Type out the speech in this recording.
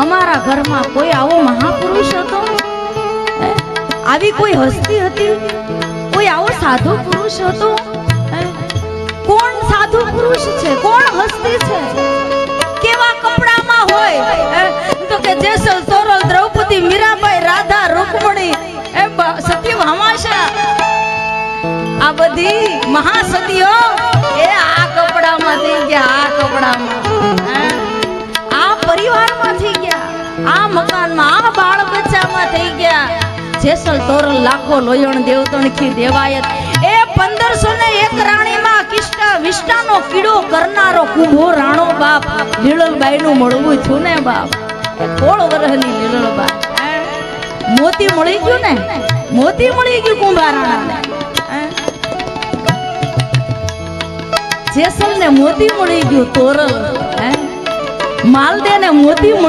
અમારા ઘરમાં કોઈ આવો મહાપુરુષ હતો, આવી કોઈ હસ્તી હતી, કોઈ આવો સાધુ પુરુષ હતો? કોણ સાધુ પુરુષ છે, કોણ હસ્તી છે, કેવા કપડામાં હોય? તો કે જેસલ તોરલ દ્રૌપદી મીરાબાઈ રાધા રૂકમણી સત્યભામા, આ બધી મહાસતીઓ એ આ કપડામાં થઈ ગયા, આ કપડામાં, આ પરિવારમાં થઈ ગયા, આ મકાનમાં, આ બાળ બચ્ચામાં થઈ ગયા. જેસલ તોરલ લાખો લોયણ દેવતણખી દેવાયત એ 1501 રાણીમાં કિષ્ટા વિષ્ટાનો કીડો કરનારો કુંભો રાણો બાપ લીલલબાઈ નું મળવું છું ને બાપ. 16 વર્ષની લીલલબા, મોતી મળી ગયું ને, મોતી મળી ગયું કુંભા રાણાને. જેસલ ને મોતી મળી ગયું, તોરલ માલદે ને મોતી